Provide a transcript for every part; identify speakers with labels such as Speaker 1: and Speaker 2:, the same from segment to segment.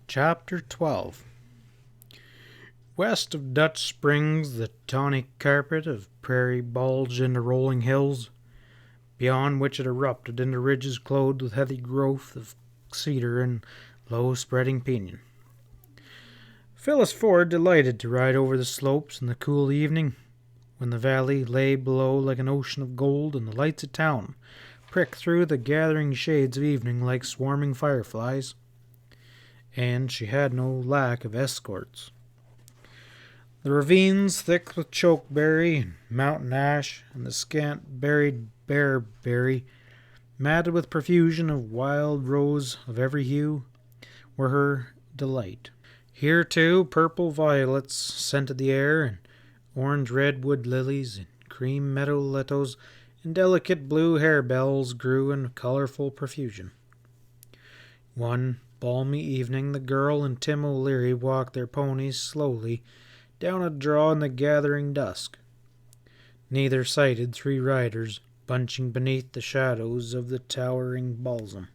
Speaker 1: Chapter 12. West of Dutch Springs, the tawny carpet of prairie bulged into rolling hills, beyond which it erupted into ridges clothed with heavy growth of cedar and low-spreading pinyon. Phyllis Ford delighted to ride over the slopes in the cool evening, when the valley lay below like an ocean of gold and the lights of town pricked through the gathering shades of evening like swarming fireflies. And she had no lack of escorts. The ravines, thick with chokeberry and mountain ash, and the scant-berried bearberry, matted with profusion of wild rose of every hue, were her delight. Here, too, purple violets scented the air, and orange redwood lilies, and cream meadow lettuce, and delicate blue harebells grew in colourful profusion. One balmy evening, the girl and Tim O'Leary walked their ponies slowly down a draw in the gathering dusk. Neither sighted three riders bunching beneath the shadows of the towering balsam.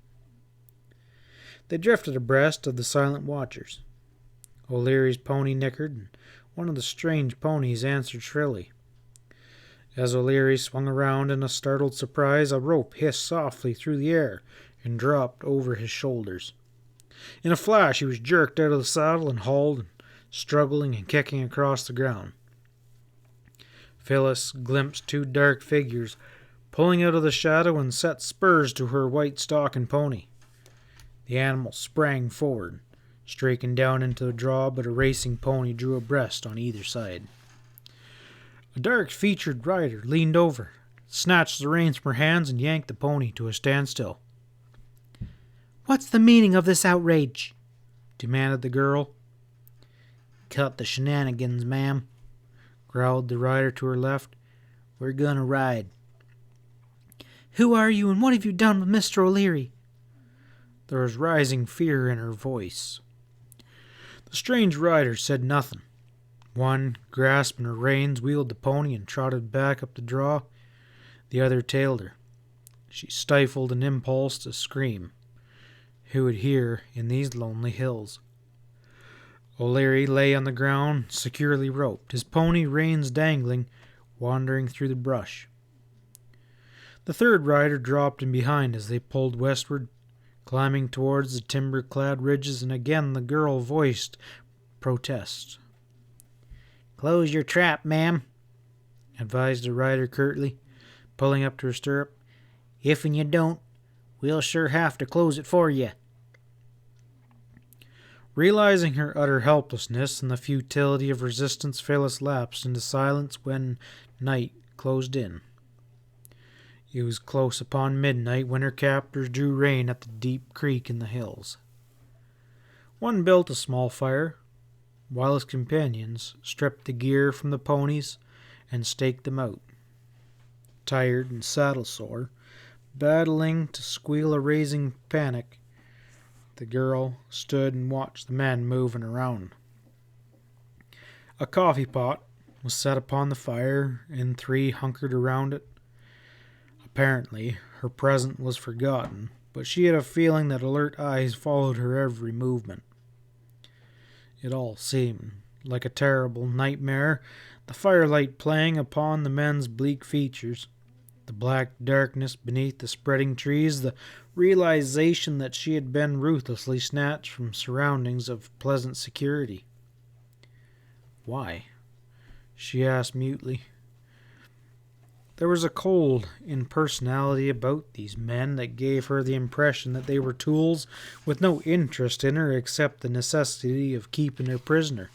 Speaker 1: They drifted abreast of the silent watchers. O'Leary's pony nickered, and one of the strange ponies answered shrilly. As O'Leary swung around in a startled surprise, a rope hissed softly through the air and dropped over his shoulders. In a flash he was jerked out of the saddle and hauled, struggling and kicking across the ground. Phyllis glimpsed two dark figures pulling out of the shadow and set spurs to her white stalking pony. The animal sprang forward, streaking down into the draw, but a racing pony drew abreast on either side. A dark-featured rider leaned over, snatched the reins from her hands, and yanked the pony to a standstill.
Speaker 2: "What's the meaning of this outrage?"
Speaker 1: demanded the girl.
Speaker 2: "Cut the shenanigans, ma'am," growled the rider to her left. "We're gonna ride." "Who are you, and what have you done with Mr. O'Leary?"
Speaker 1: There was rising fear in her voice. The strange rider said nothing. One, grasping her reins, wheeled the pony and trotted back up the draw. The other tailed her. She stifled an impulse to scream. Who would hear in these lonely hills? O'Leary lay on the ground, securely roped, his pony reins dangling, wandering through the brush. The third rider dropped in behind as they pulled westward, climbing towards the timber-clad ridges, and again the girl voiced protest.
Speaker 2: "Close your trap, ma'am,"
Speaker 1: advised the rider curtly, pulling up to her stirrup.
Speaker 2: "If and you don't, we'll sure have to close it for you."
Speaker 1: Realizing her utter helplessness and the futility of resistance, Phyllis lapsed into silence when night closed in. It was close upon midnight when her captors drew rein at the deep creek in the hills. One built a small fire, while his companions stripped the gear from the ponies and staked them out. Tired and saddle-sore, battling to squeal a raising panic, the girl stood and watched the men moving around. A coffee pot was set upon the fire, and three hunkered around it. Apparently, her presence was forgotten, but she had a feeling that alert eyes followed her every movement. It all seemed like a terrible nightmare, the firelight playing upon the men's bleak features, the black darkness beneath the spreading trees, the realization that she had been ruthlessly snatched from surroundings of pleasant security. Why? She asked mutely. There was a cold impersonality about these men that gave her the impression that they were tools with no interest in her except the necessity of keeping her prisoner.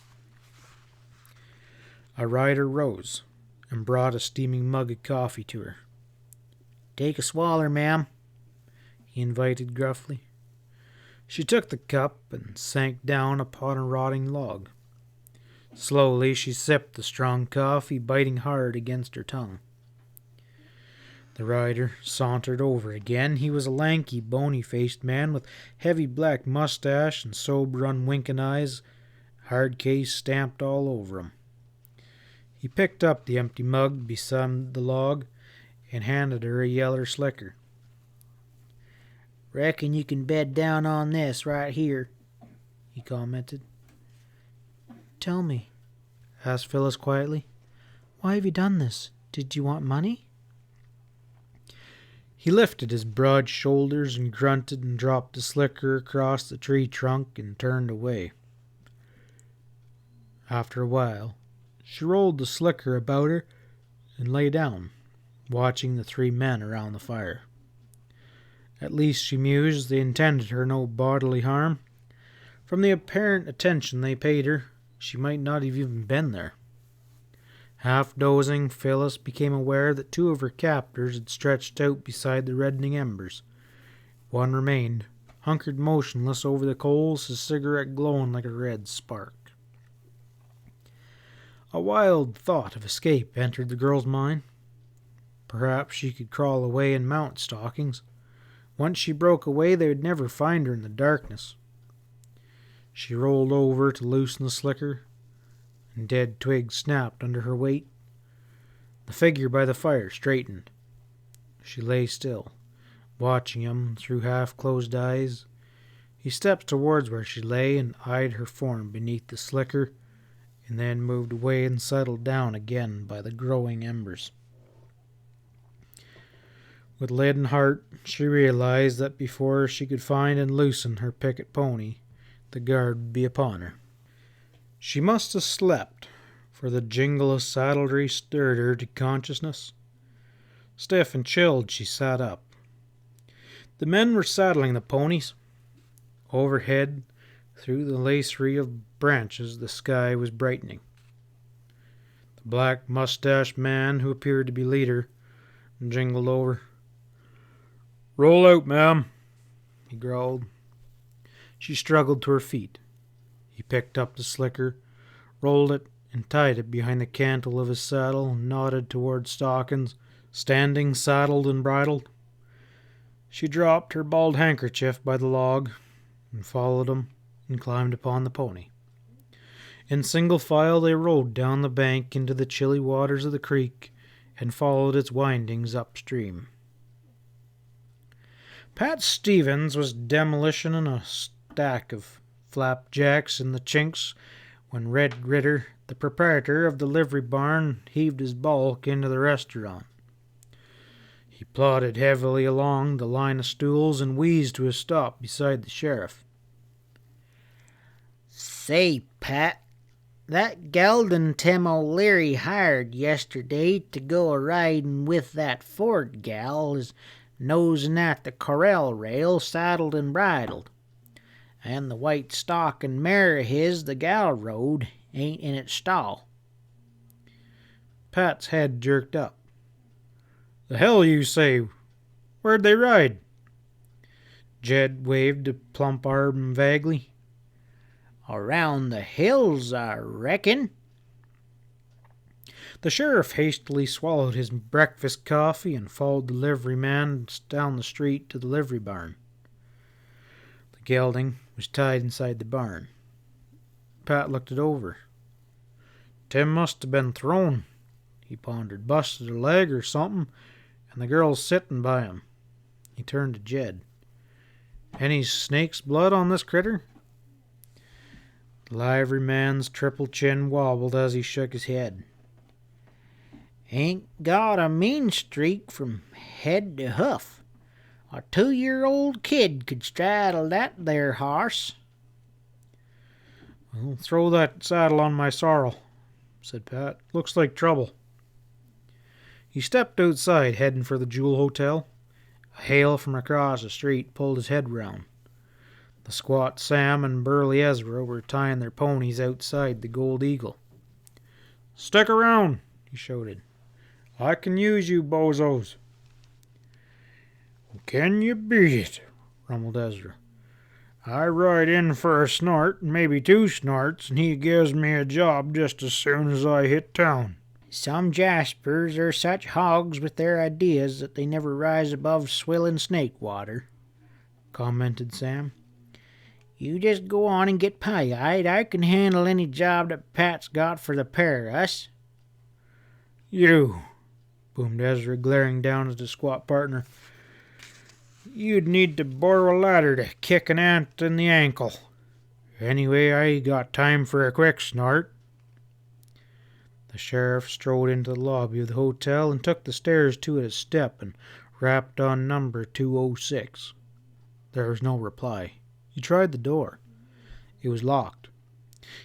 Speaker 1: A rider rose and brought a steaming mug of coffee to her.
Speaker 2: "Take a swaller, ma'am,"
Speaker 1: he invited gruffly. She took the cup and sank down upon a rotting log. Slowly she sipped the strong coffee, biting hard against her tongue. The rider sauntered over again. He was a lanky, bony-faced man with heavy black mustache and sober, unwinking eyes, hard case stamped all over him. He picked up the empty mug beside the log and handed her a yeller slicker.
Speaker 2: "Reckon you can bed down on this right here," he commented. Tell me, asked Phyllis quietly, why have you done this? Did you want money?
Speaker 1: He lifted his broad shoulders and grunted and dropped the slicker across the tree trunk and turned away. After a while, she rolled the slicker about her and lay down, watching the three men around the fire. At least, she mused, they intended her no bodily harm. From the apparent attention they paid her, she might not have even been there. Half dozing, Phyllis became aware that two of her captors had stretched out beside the reddening embers. One remained, hunkered motionless over the coals, his cigarette glowing like a red spark. A wild thought of escape entered the girl's mind. Perhaps she could crawl away and mount stockings. Once she broke away, they would never find her in the darkness. She rolled over to loosen the slicker, and dead twigs snapped under her weight. The figure by the fire straightened. She lay still, watching him through half-closed eyes. He stepped towards where she lay and eyed her form beneath the slicker, and then moved away and settled down again by the growing embers. With leaden heart, she realized that before she could find and loosen her picket pony, the guard would be upon her. She must have slept, for the jingle of saddlery stirred her to consciousness. Stiff and chilled, she sat up. The men were saddling the ponies. Overhead, through the lacery of branches, the sky was brightening. The black mustached man, who appeared to be leader, jingled over. "Roll out, ma'am," he growled. She struggled to her feet. He picked up the slicker, rolled it, and tied it behind the cantle of his saddle, and nodded toward Stockings, standing saddled and bridled. She dropped her bald handkerchief by the log, and followed him, and climbed upon the pony. In single file they rode down the bank into the chilly waters of the creek, and followed its windings upstream. Pat Stevens was demolitioning a stack of flapjacks in the chinks when Red Ritter, the proprietor of the livery barn, heaved his bulk into the restaurant. He plodded heavily along the line of stools and wheezed to a stop beside the sheriff.
Speaker 2: Say, Pat, that gelding Tim O'Leary hired yesterday to go a-riding with that Ford gal is nosing at the corral rail, saddled and bridled. And the white stocking mare of his the gal rode ain't in its stall.
Speaker 1: Pat's head jerked up. "The hell you say? Where'd they ride?" Jed waved a plump arm vaguely.
Speaker 2: "Around the hills, I reckon."
Speaker 1: The sheriff hastily swallowed his breakfast coffee and followed the liveryman down the street to the livery barn. The gelding was tied inside the barn. Pat looked it over. "Tim must have been thrown," he pondered. "Busted a leg or something, and the girl's sitting by him." He turned to Jed. "Any snake's blood on this critter?" The liveryman's triple chin wobbled as he shook his head.
Speaker 2: "Ain't got a mean streak from head to hoof. A 2-year-old kid could straddle that there hoss."
Speaker 1: "Well, throw that saddle on my sorrel," said Pat. "Looks like trouble." He stepped outside, heading for the Jewel Hotel. A hail from across the street pulled his head round. The squat Sam and burly Ezra were tying their ponies outside the Gold Eagle. "Stick around," he shouted. "I can use you bozos." "Can you beat it?" rumbled Ezra. "I ride in for a snort, and maybe 2 snorts, and he gives me a job just as soon as I hit town."
Speaker 2: "Some jaspers are such hogs with their ideas that they never rise above swilling snake water," commented Sam. "You just go on and get pie-eyed. I can handle any job that Pat's got for the pair of us."
Speaker 1: "You," boomed Ezra, glaring down at his squat partner. "You'd need to borrow a ladder to kick an ant in the ankle. Anyway, I got time for a quick snort. The sheriff strode into the lobby of the hotel and took the stairs two at a step and rapped on number 206. There was no reply. He tried the door. It was locked.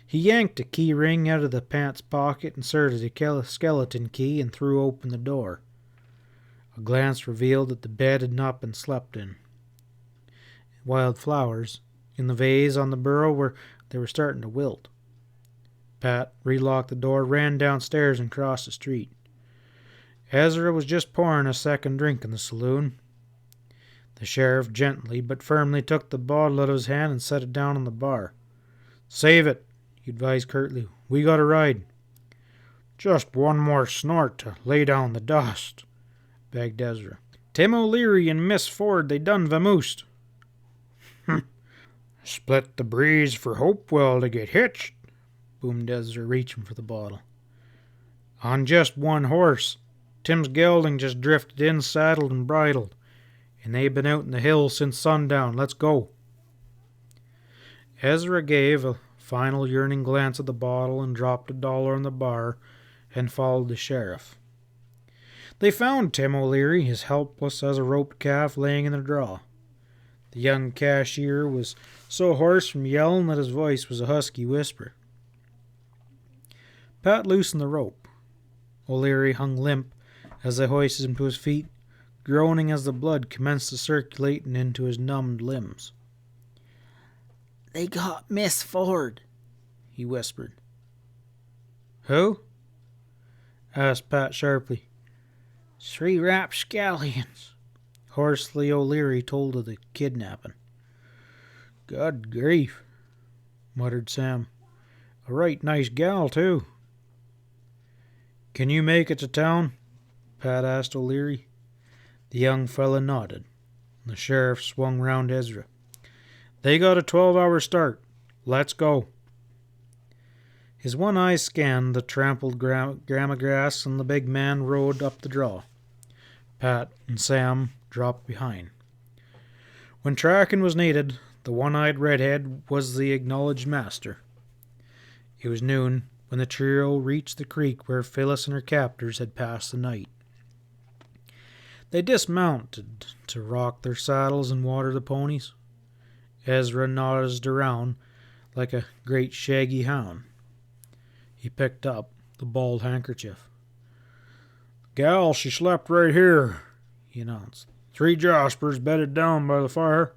Speaker 1: He yanked a key ring out of the pants pocket, inserted a skeleton key, and threw open the door. A glance revealed that the bed had not been slept in. Wild flowers in the vase on the bureau they were starting to wilt. Pat relocked the door, ran downstairs, and crossed the street. Ezra was just pouring a second drink in the saloon. The sheriff gently but firmly took the bottle out of his hand and set it down on the bar. "Save it," he advised curtly. "We got a ride." "Just one more snort to lay down the dust," begged Ezra. "Tim O'Leary and Miss Ford, they done vamoosed." "Split the breeze for Hopewell to get hitched," boomed Ezra, reaching for the bottle. "On just one horse. Tim's gelding just drifted in, saddled and bridled, and they've been out in the hills since sundown. Let's go." Ezra gave a final yearning glance at the bottle and dropped $1 on the bar and followed the sheriff. They found Tim O'Leary, as helpless as a roped calf, laying in the draw. The young cashier was so hoarse from yelling that his voice was a husky whisper. Pat loosened the rope. O'Leary hung limp as they hoisted him to his feet, groaning as the blood commenced to circulate into his numbed limbs.
Speaker 2: "They got Miss Ford," he whispered.
Speaker 1: "Who?" asked Pat sharply.
Speaker 2: "3 rapscallions," hoarsely O'Leary told of the kidnapping.
Speaker 1: "God grief," muttered Sam. "A right nice gal, too." "Can you make it to town?" Pat asked O'Leary. The young fella nodded, and the sheriff swung round Ezra. "They got a 12-hour start. Let's go." His one eye scanned the trampled grama grass, and the big man rode up the draw. Pat and Sam dropped behind. When tracking was needed, the one-eyed redhead was the acknowledged master. It was noon when the trio reached the creek where Phyllis and her captors had passed the night. They dismounted to rock their saddles and water the ponies. Ezra nosed around like a great shaggy hound. He picked up the bald handkerchief. "Gal, she slept right here," he announced. 3 jaspers bedded down by the fire.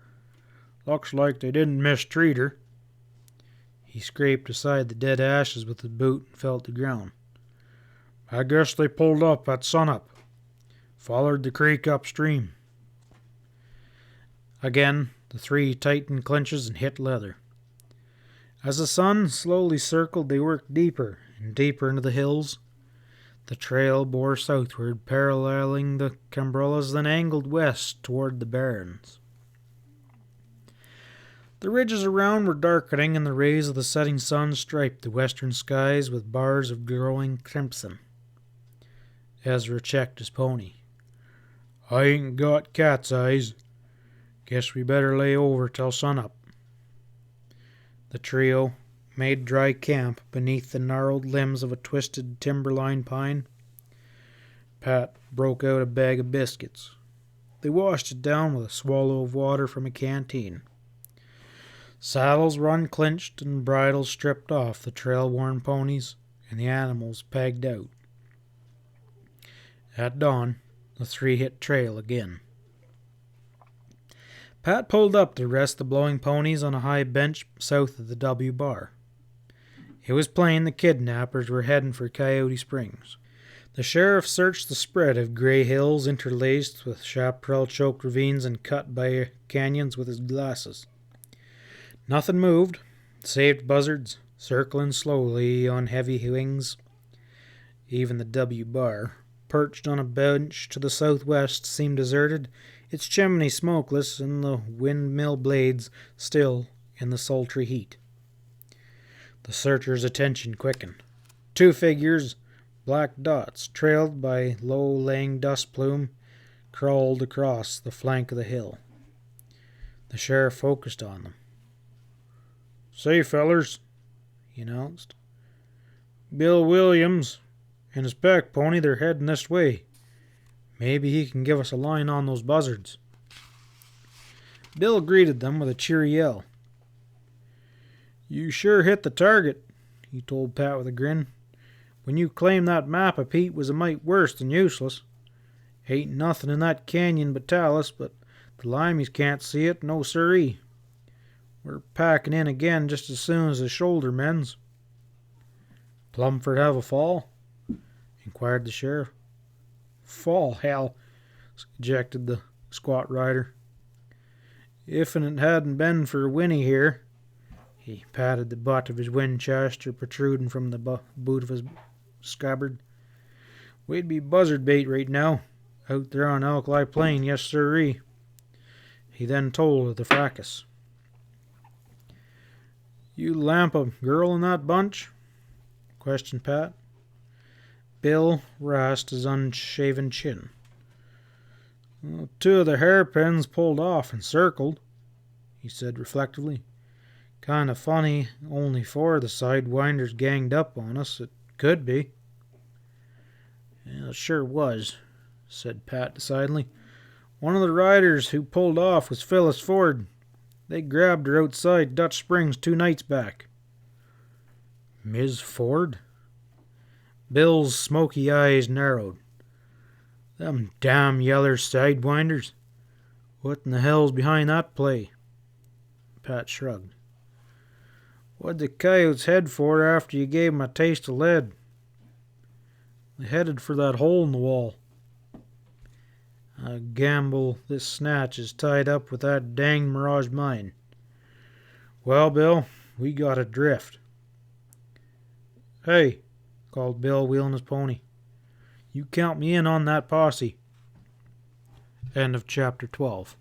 Speaker 1: Looks like they didn't mistreat her." He scraped aside the dead ashes with his boot and felt the ground. "I guess they pulled up at sunup. Followed the creek upstream." Again, the 3 tightened clinches and hit leather. As the sun slowly circled, they worked deeper and deeper into the hills. The trail bore southward, paralleling the Cambrullas, then angled west toward the barrens. The ridges around were darkening, and the rays of the setting sun striped the western skies with bars of glowing crimson. Ezra checked his pony. "I ain't got cat's eyes. Guess we better lay over till sunup." The trio made dry camp beneath the gnarled limbs of a twisted timberline pine. Pat broke out a bag of biscuits. They washed it down with a swallow of water from a canteen. Saddles were unclinched and bridles stripped off the trail-worn ponies, and the animals pegged out. At dawn, the 3 hit trail again. Pat pulled up to rest the blowing ponies on a high bench south of the W bar. It was plain the kidnappers were heading for Coyote Springs. The sheriff searched the spread of gray hills interlaced with chaparral-choked ravines and cut by canyons with his glasses. Nothing moved, save buzzards circling slowly on heavy wings. Even the W bar, perched on a bench to the southwest, seemed deserted, its chimney smokeless and the windmill blades still in the sultry heat. The searcher's attention quickened. 2 figures, black dots trailed by low-laying dust plume, crawled across the flank of the hill. The sheriff focused on them. "Say, fellers," he announced. "Bill Williams and his pack pony, they're heading this way. Maybe he can give us a line on those buzzards." Bill greeted them with a cheery yell. "You sure hit the target," he told Pat with a grin. "When you claimed that map of Pete was a mite worse than useless. Ain't nothing in that canyon but talus, but the limeys can't see it, no siree. We're packing in again just as soon as the shoulder mends." "Plumford have a fall?" inquired the sheriff. "Fall, hell!" ejected the squat rider. "If it hadn't been for Winnie here," he patted the butt of his Winchester protruding from the boot of his scabbard, "we'd be buzzard bait right now, out there on Alkali Plain, yes sirree." He then told of the fracas. "You lamp a girl in that bunch?" questioned Pat. Bill rasped his unshaven chin. "Two of the hairpins pulled off and circled," he said reflectively. "Kind of funny, only 4 of the sidewinders ganged up on us. It could be." "It sure was," said Pat decidedly. "One of the riders who pulled off was Phyllis Ford. They grabbed her outside Dutch Springs 2 nights back." "Ms. Ford?" Bill's smoky eyes narrowed. "Them damn yeller sidewinders. What in the hell's behind that play?" Pat shrugged. "What'd the coyotes head for after you gave 'em a taste of lead?" "They headed for that hole in the wall." "I gamble this snatch is tied up with that danged Mirage mine. Well, Bill, we got a drift." "Hey," called Bill, wheeling his pony. "You count me in on that posse." End of chapter 12.